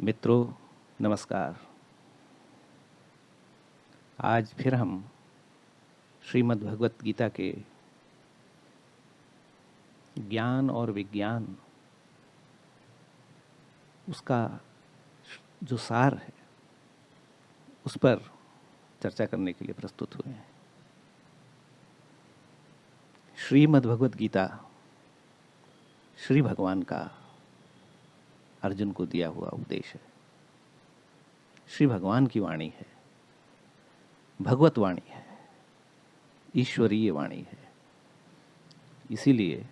मित्रों, नमस्कार। आज फिर हम श्रीमद् भगवत गीता के ज्ञान और विज्ञान, उसका जो सार है, उस पर चर्चा करने के लिए प्रस्तुत हुए हैं। श्रीमद् भगवत गीता श्री भगवान का अर्जुन को दिया हुआ उपदेश है। श्री भगवान की वाणी है, भगवत वाणी है, ईश्वरीय वाणी है। इसीलिए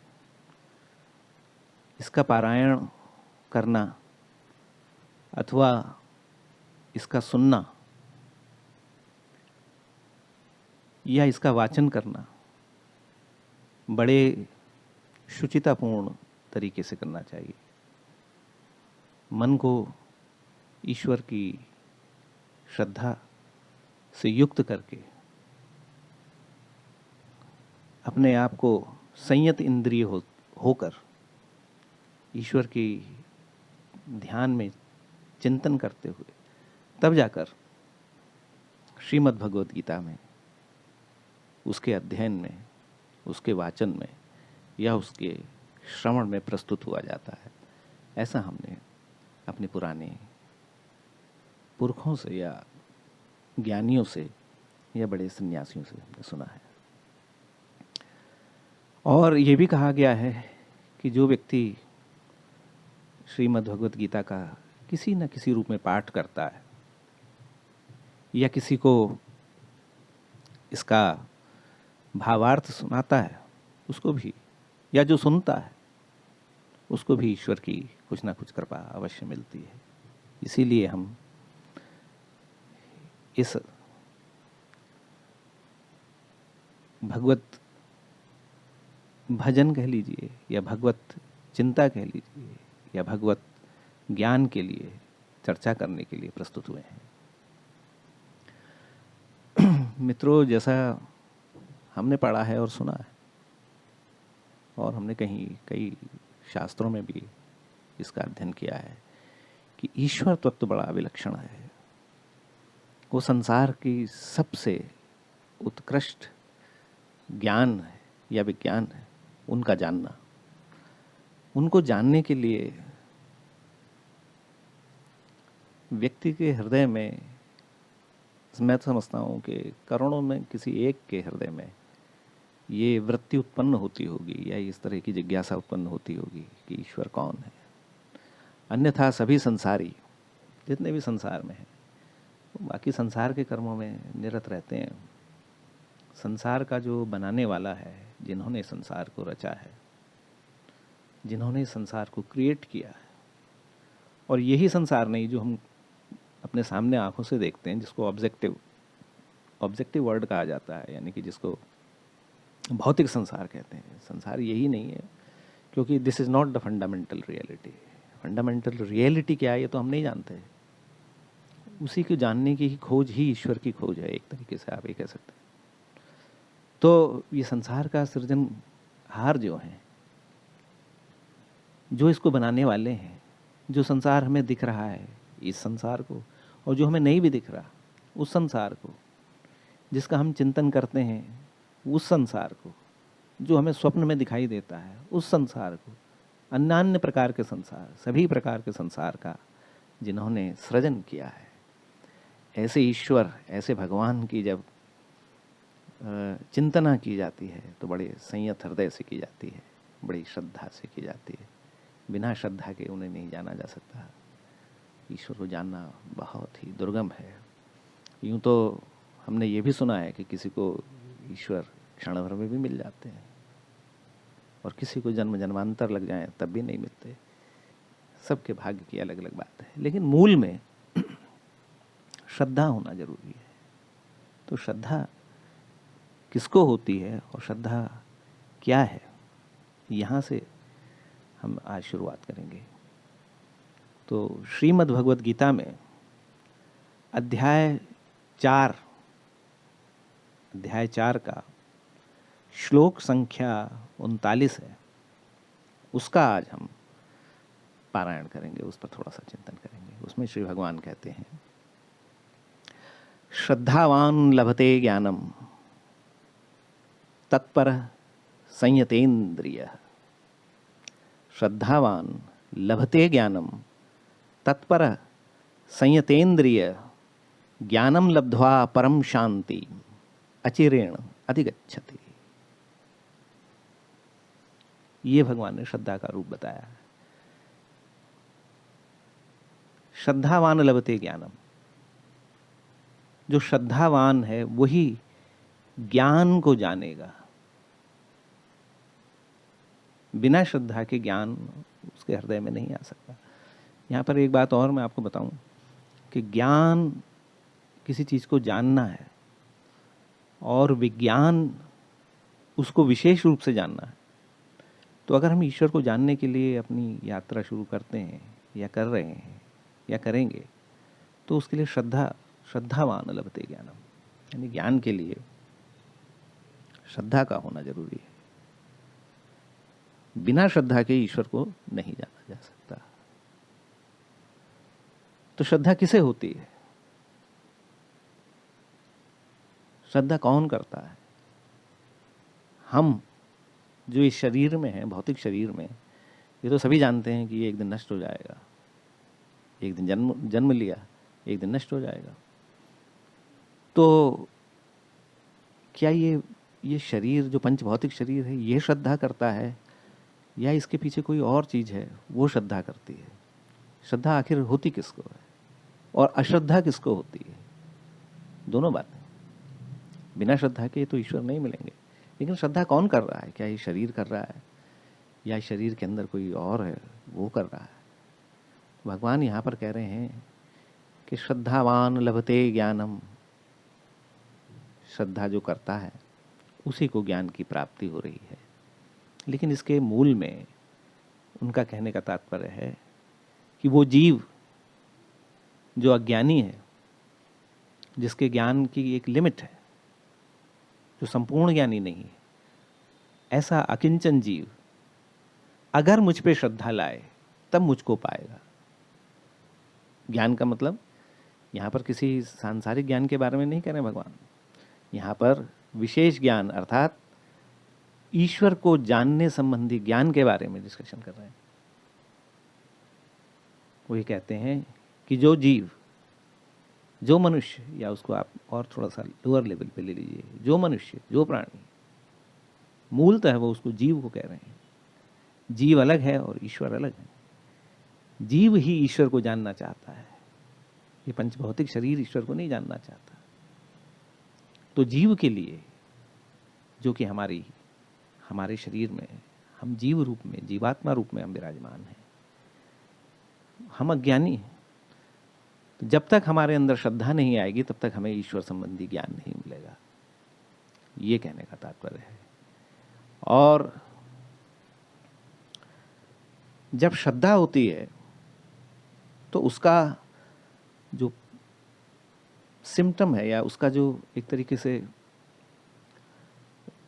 इसका पारायण करना अथवा इसका सुनना या इसका वाचन करना बड़े शुचितापूर्ण तरीके से करना चाहिए। मन को ईश्वर की श्रद्धा से युक्त करके अपने आप को संयत इंद्रिय होकर ईश्वर की ध्यान में चिंतन करते हुए तब जाकर श्रीमद् भगवत गीता में, उसके अध्ययन में, उसके वाचन में या उसके श्रवण में प्रस्तुत हुआ जाता है। ऐसा हमने अपने पुराने पुरखों से या ज्ञानियों से या बड़े सन्यासियों से हमने सुना है। और ये भी कहा गया है कि जो व्यक्ति श्रीमद् भगवत गीता का किसी न किसी रूप में पाठ करता है या किसी को इसका भावार्थ सुनाता है, उसको भी, या जो सुनता है उसको भी ईश्वर की कुछ ना कुछ कृपा अवश्य मिलती है। इसीलिए हम इस भगवत भजन कह लीजिए या भगवत चिंता कह लीजिए या भगवत ज्ञान के लिए चर्चा करने के लिए प्रस्तुत हुए हैं। मित्रों, जैसा हमने पढ़ा है और सुना है, और हमने कई शास्त्रों में भी इसका अध्ययन किया है कि ईश्वर तत्व बड़ा विलक्षण है। वो संसार की सबसे उत्कृष्ट ज्ञान है या विज्ञान है, उनका जानना। उनको जानने के लिए व्यक्ति के हृदय में, मैं समझता हूँ कि करोड़ों में किसी एक के हृदय में ये वृत्ति उत्पन्न होती होगी या इस तरह की जिज्ञासा उत्पन्न होती होगी कि ईश्वर कौन है। अन्यथा सभी संसारी जितने भी संसार में हैं, बाकी संसार के कर्मों में निरत रहते हैं। संसार का जो बनाने वाला है, जिन्होंने संसार को रचा है, जिन्होंने संसार को क्रिएट किया है, और यही संसार नहीं जो हम अपने सामने आंखों से देखते हैं, जिसको ऑब्जेक्टिव वर्ल्ड कहा जाता है, यानी कि जिसको भौतिक संसार कहते हैं। संसार यही नहीं है, क्योंकि this is not the fundamental reality. Fundamental reality क्या है ये तो हम नहीं जानते। उसी को जानने की खोज ही ईश्वर की खोज है, एक तरीके से आप ये कह सकते हैं। तो ये संसार का सृजनहार जो हैं, जो इसको बनाने वाले हैं, जो संसार हमें दिख रहा है, इस संसार को, और जो हमें नहीं भी दिख रहा उस संसार को, जिसका हम चिंतन करते हैं उस संसार को, जो हमें स्वप्न में दिखाई देता है उस संसार को, अन्य प्रकार के संसार, सभी प्रकार के संसार का जिन्होंने सृजन किया है, ऐसे ईश्वर, ऐसे भगवान की जब चिंतना की जाती है तो बड़े संयत हृदय से की जाती है, बड़ी श्रद्धा से की जाती है। बिना श्रद्धा के उन्हें नहीं जाना जा सकता। ईश्वर को जानना बहुत ही दुर्गम है। यूँ तो हमने ये भी सुना है कि किसी को ईश्वर क्षण भर में भी मिल जाते हैं, और किसी को जन्म जन्मांतर लग जाए तब भी नहीं मिलते। सबके भाग्य की अलग अलग बात है, लेकिन मूल में श्रद्धा होना जरूरी है। तो श्रद्धा किसको होती है और श्रद्धा क्या है, यहाँ से हम आज शुरुआत करेंगे। तो श्रीमद् भगवत गीता में अध्याय 4 का श्लोक संख्या 39 है, उसका आज हम पारायण करेंगे, उस पर थोड़ा सा चिंतन करेंगे। उसमें श्री भगवान कहते हैं, श्रद्धावान लभते ज्ञानम तत्पर संयतेन्द्रिय। श्रद्धावान लभते ज्ञानम तत्पर संयतेन्द्रिय, ज्ञानम लब्ध्वा परम शांति अचिरेण अधिगच्छति। ये भगवान ने श्रद्धा का रूप बताया। श्रद्धावान लभते ज्ञानम, जो श्रद्धावान है वही ज्ञान को जानेगा। बिना श्रद्धा के ज्ञान उसके हृदय में नहीं आ सकता। यहाँ पर एक बात और मैं आपको बताऊं कि ज्ञान किसी चीज़ को जानना है और विज्ञान उसको विशेष रूप से जानना है। तो अगर हम ईश्वर को जानने के लिए अपनी यात्रा शुरू करते हैं या कर रहे हैं या करेंगे, तो उसके लिए श्रद्धावान लभते ज्ञानम, यानी ज्ञान के लिए श्रद्धा का होना जरूरी है। बिना श्रद्धा के ईश्वर को नहीं जाना जा सकता। तो श्रद्धा किसे होती है? श्रद्धा कौन करता है? हम जो इस शरीर में हैं, भौतिक शरीर में, ये तो सभी जानते हैं कि ये एक दिन नष्ट हो जाएगा। एक दिन जन्म लिया, एक दिन नष्ट हो जाएगा। तो क्या ये शरीर जो पंच भौतिक शरीर है, ये श्रद्धा करता है या इसके पीछे कोई और चीज़ है वो श्रद्धा करती है? श्रद्धा आखिर होती किसको है और अश्रद्धा किसको होती है? दोनों बातें। बिना श्रद्धा के तो ईश्वर नहीं मिलेंगे। लेकिन श्रद्धा कौन कर रहा है? क्या ये शरीर कर रहा है या शरीर के अंदर कोई और है वो कर रहा है? भगवान यहाँ पर कह रहे हैं कि श्रद्धावान लभते ज्ञानम, श्रद्धा जो करता है उसी को ज्ञान की प्राप्ति हो रही है। लेकिन इसके मूल में उनका कहने का तात्पर्य है कि वो जीव जो अज्ञानी है, जिसके ज्ञान की एक लिमिट है, जो संपूर्ण ज्ञानी नहीं है, ऐसा अकिंचन जीव अगर मुझ पे श्रद्धा लाए तब मुझको पाएगा। ज्ञान का मतलब यहाँ पर किसी सांसारिक ज्ञान के बारे में नहीं कह रहे भगवान। यहाँ पर विशेष ज्ञान अर्थात ईश्वर को जानने संबंधी ज्ञान के बारे में डिस्कशन कर रहे हैं। वो ये कहते हैं कि जो जीव, जो मनुष्य, या उसको आप और थोड़ा सा लोअर लेवल पे ले लीजिए, जो मनुष्य, जो प्राणी, मूलतः वो उसको जीव को कह रहे हैं। जीव अलग है और ईश्वर अलग है। जीव ही ईश्वर को जानना चाहता है, ये पंचभौतिक शरीर ईश्वर को नहीं जानना चाहता। तो जीव के लिए, जो कि हमारे शरीर में हम जीव रूप में, जीवात्मा रूप में हम विराजमान हैं, हम अज्ञानी हैं। तो जब तक हमारे अंदर श्रद्धा नहीं आएगी तब तक हमें ईश्वर संबंधी ज्ञान नहीं मिलेगा, ये कहने का तात्पर्य है। और जब श्रद्धा होती है तो उसका जो सिम्टम है, या उसका जो एक तरीके से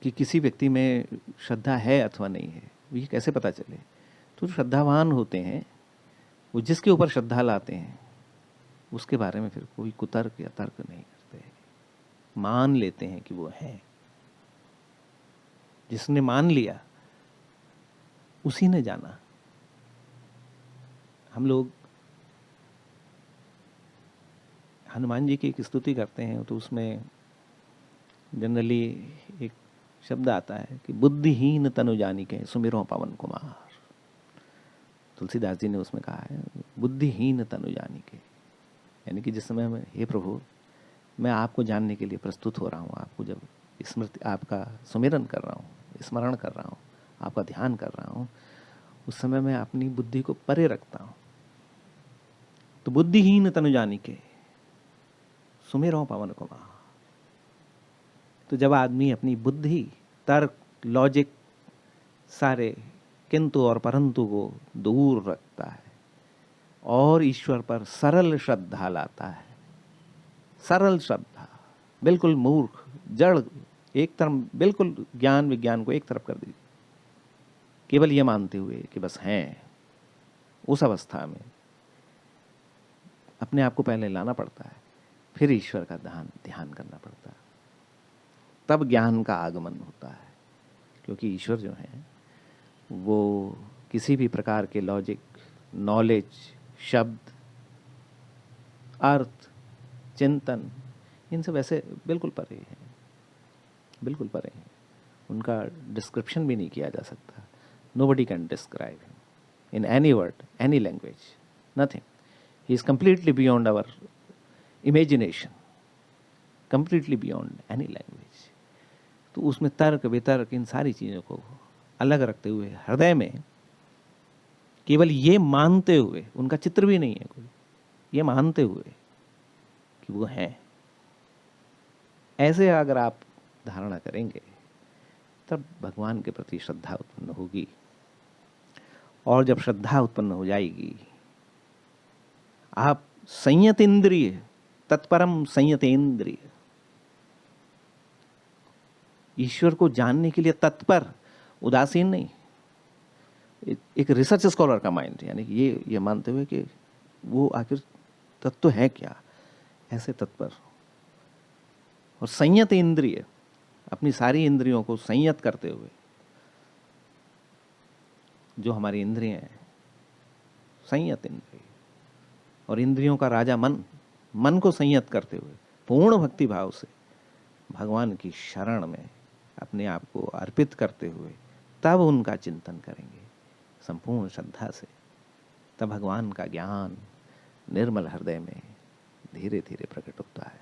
कि किसी व्यक्ति में श्रद्धा है अथवा नहीं है, ये कैसे पता चले? तो जो श्रद्धावान होते हैं वो जिसके ऊपर श्रद्धा लाते हैं उसके बारे में फिर कोई कुतर्क या तर्क नहीं करते, मान लेते हैं कि वो है। जिसने मान लिया उसी ने जाना। हम लोग हनुमान जी की एक स्तुति करते हैं तो उसमें जनरली एक शब्द आता है कि बुद्धिहीन तनु जानिके सुमिरो पवन कुमार। तुलसीदास जी ने उसमें कहा है बुद्धिहीन तनु जानिके, यानी कि जिस समय में, हे प्रभु, मैं आपको जानने के लिए प्रस्तुत हो रहा हूँ, आपको जब स्मृति, आपका सुमिरन कर रहा हूँ, स्मरण कर रहा हूँ, आपका ध्यान कर रहा हूँ, उस समय मैं अपनी बुद्धि को परे रखता हूँ। तो बुद्धिहीन तनु जानिके सुमिरो पवन कुमार। तो जब आदमी अपनी बुद्धि, तर्क, लॉजिक, सारे किंतु और परंतु को दूर रखता है और ईश्वर पर सरल श्रद्धा लाता है, सरल श्रद्धा, बिल्कुल मूर्ख, जड़, एक तरफ बिल्कुल ज्ञान विज्ञान को एक तरफ कर दीजिए, केवल ये मानते हुए कि बस हैं, उस अवस्था में अपने आप को पहले लाना पड़ता है, फिर ईश्वर का ध्यान करना पड़ता है, तब ज्ञान का आगमन होता है। क्योंकि ईश्वर जो है वो किसी भी प्रकार के लॉजिक, नॉलेज, शब्द, अर्थ, चिंतन, इन सब ऐसे बिल्कुल परे हैं, बिल्कुल परे हैं। उनका डिस्क्रिप्शन भी नहीं किया जा सकता। Nobody can describe him in any word, any language, nothing. He is completely beyond our imagination, completely beyond any language. तो उसमें तर्क वितर्क इन सारी चीज़ों को अलग रखते हुए हृदय में केवल ये मानते हुए, उनका चित्र भी नहीं है कोई, ये मानते हुए कि वो हैं, ऐसे अगर आप धारणा करेंगे तब भगवान के प्रति श्रद्धा उत्पन्न होगी। और जब श्रद्धा उत्पन्न हो जाएगी, आप संयत इंद्रिय, तत्परम संयतेंद्रिय, ईश्वर को जानने के लिए तत्पर, उदासीन नहीं। एक रिसर्च स्कॉलर का माइंड, यानी कि ये मानते हुए कि वो आखिर तत्व है क्या, ऐसे तत्पर। और संयत इंद्रिय, अपनी सारी इंद्रियों को संयत करते हुए, जो हमारी इंद्रियां हैं, संयत इंद्रिय, और इंद्रियों का राजा मन, मन को संयत करते हुए पूर्ण भक्ति भाव से भगवान की शरण में अपने आप को अर्पित करते हुए तब उनका चिंतन करेंगे संपूर्ण श्रद्धा से, तब भगवान का ज्ञान निर्मल हृदय में धीरे धीरे प्रकट होता है।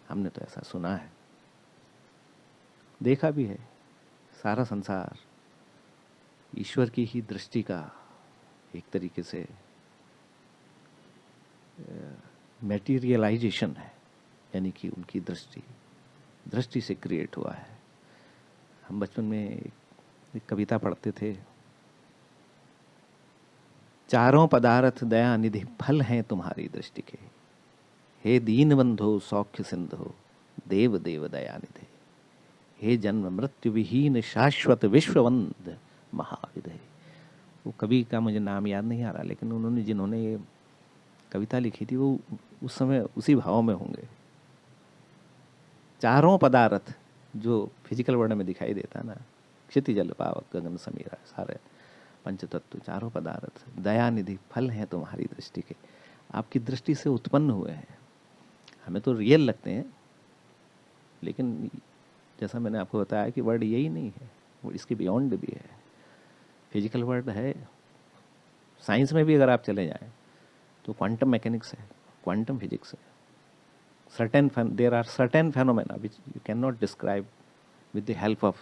हमने तो ऐसा सुना है, देखा भी है। सारा संसार ईश्वर की ही दृष्टि का एक तरीके से मटेरियलाइजेशन है, यानी कि उनकी दृष्टि से क्रिएट हुआ है। हम बचपन में एक कविता पढ़ते थे, चारों पदार्थ दया निधि फल हैं तुम्हारी दृष्टि के, हे दीन बंधो सौख्य सिंधो देव देव दया निधे, हे जन्म मृत्यु विहीन शाश्वत विश्ववंद महाविधे। वो कवि का मुझे नाम याद नहीं आ रहा, लेकिन उन्होंने जिन्होंने ये कविता लिखी थी वो उस समय उसी भाव में होंगे। चारों पदार्थ जो फिजिकल वर्ल्ड में दिखाई देता ना, क्षिति जल पावक गगन समीरा, सारे पंचतत्व, चारों पदार्थ दया निधि फल हैं तुम्हारी दृष्टि के, आपकी दृष्टि से उत्पन्न हुए हैं। हमें तो रियल लगते हैं, लेकिन जैसा मैंने आपको बताया कि वर्ड यही नहीं है, वो इसके बियॉन्ड भी है। फिजिकल वर्ड है, साइंस में भी अगर आप चले जाएं तो क्वांटम मैकेनिक्स है, क्वांटम फिजिक्स है। there are certain phenomena which you cannot describe with the help of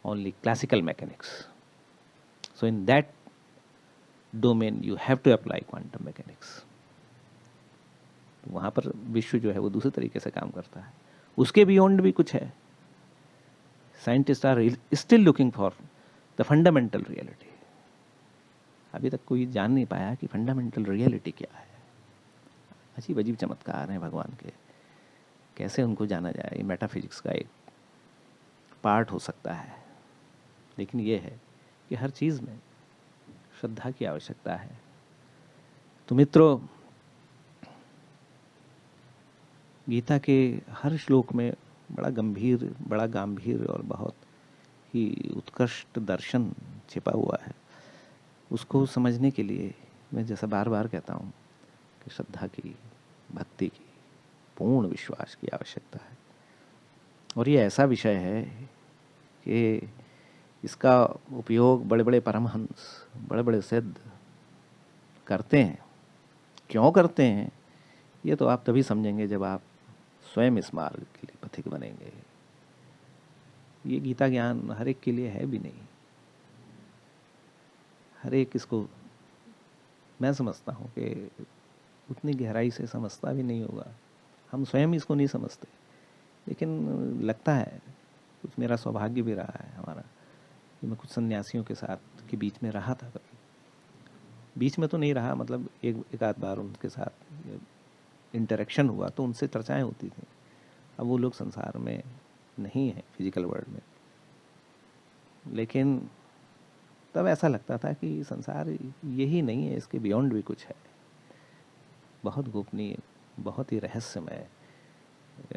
only classical mechanics. So in that domain you have to apply quantum mechanics. वहाँ पर विश्व जो है वो दूसरे तरीके से काम करता है, उसके बियॉन्ड भी कुछ है। Scientist are still looking for the fundamental reality. अभी तक कोई जान नहीं पाया कि फंडामेंटल रियलिटी क्या है। अजीब अजीब चमत्कार हैं भगवान के, कैसे उनको जाना जाए, ये मेटाफिजिक्स का एक पार्ट हो सकता है। लेकिन ये है कि हर चीज़ में श्रद्धा की आवश्यकता है। तो मित्रों, गीता के हर श्लोक में बड़ा गंभीर, बड़ा गंभीर और बहुत ही उत्कृष्ट दर्शन छिपा हुआ है। उसको समझने के लिए मैं जैसा बार बार कहता हूँ कि श्रद्धा की, भक्ति की, पूर्ण विश्वास की आवश्यकता है। और ये ऐसा विषय है कि इसका उपयोग बड़े बड़े परमहंस, बड़े बड़े सिद्ध करते हैं। क्यों करते हैं ये तो आप तभी समझेंगे जब आप स्वयं इस मार्ग के लिए पथिक बनेंगे। ये गीता ज्ञान हर एक के लिए है भी नहीं, हर एक इसको मैं समझता हूँ कि उतनी गहराई से समझता भी नहीं होगा। हम स्वयं इसको नहीं समझते, लेकिन लगता है, कुछ मेरा सौभाग्य भी रहा है हमारा कि मैं कुछ सन्यासियों के साथ के बीच में रहा था। कभी बीच में तो नहीं रहा, मतलब एक आध बार उनके साथ इंटरेक्शन हुआ तो उनसे चर्चाएं होती थी। अब वो लोग संसार में नहीं है, फिजिकल वर्ल्ड में, लेकिन तब ऐसा लगता था कि संसार यही नहीं है, इसके बियॉन्ड भी कुछ है, बहुत गोपनीय, बहुत ही रहस्यमय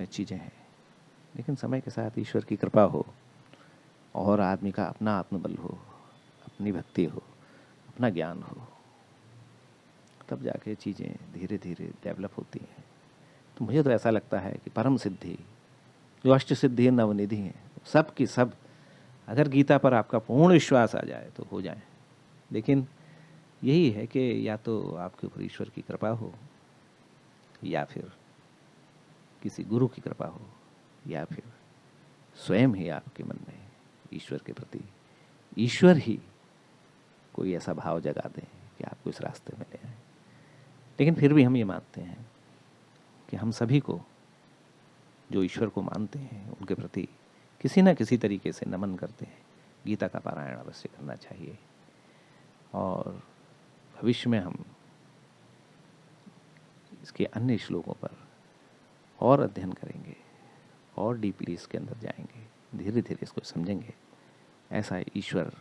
चीज़ें हैं। लेकिन समय के साथ ईश्वर की कृपा हो और आदमी का अपना आत्मबल हो, अपनी भक्ति हो, अपना ज्ञान हो, तब जाके चीज़ें धीरे धीरे डेवलप होती हैं। तो मुझे तो ऐसा लगता है कि परम सिद्धि, जो अष्ट सिद्धि नवनिधि हैं, सब की सब अगर गीता पर आपका पूर्ण विश्वास आ जाए तो हो जाए। लेकिन यही है कि या तो आपके ऊपर ईश्वर की कृपा हो, या फिर किसी गुरु की कृपा हो, या फिर स्वयं ही आपके मन में ईश्वर के प्रति ईश्वर ही कोई ऐसा भाव जगा दें कि आपको इस रास्ते में ले आए। लेकिन फिर भी हम ये मानते हैं कि हम सभी को, जो ईश्वर को मानते हैं, उनके प्रति किसी न किसी तरीके से नमन करते हैं। गीता का पारायण अवश्य करना चाहिए और भविष्य में हम इसके अन्य श्लोकों पर और अध्ययन करेंगे और डीपली इसके अंदर जाएंगे, धीरे धीरे इसको समझेंगे। ऐसा ईश्वर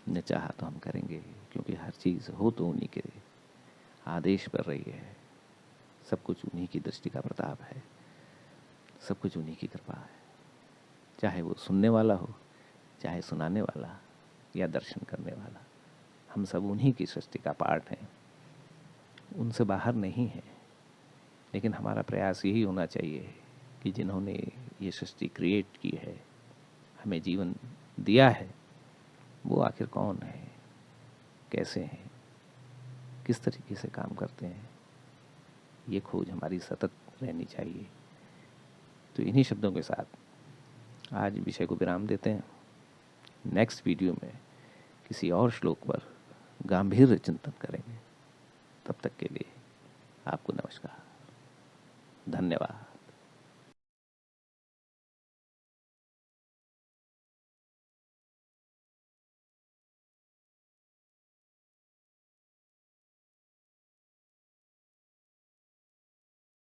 ने चाहा तो हम करेंगे, क्योंकि हर चीज़ हो तो उन्हीं के आदेश पर रही है। सब कुछ उन्हीं की दृष्टि का प्रताप है, सब कुछ उन्हीं की कृपा है। चाहे वो सुनने वाला हो, चाहे सुनाने वाला या दर्शन करने वाला, हम सब उन्हीं की सृष्टि का पार्ट हैं, उनसे बाहर नहीं है। लेकिन हमारा प्रयास यही होना चाहिए कि जिन्होंने ये सृष्टि क्रिएट की है, हमें जीवन दिया है, वो आखिर कौन है, कैसे हैं, किस तरीके से काम करते हैं, ये खोज हमारी सतत रहनी चाहिए। तो इन्हीं शब्दों के साथ आज विषय को विराम देते हैं। नेक्स्ट वीडियो में किसी और श्लोक पर गंभीर चिंतन करेंगे। तब तक के लिए आपको नमस्कार, धन्यवाद।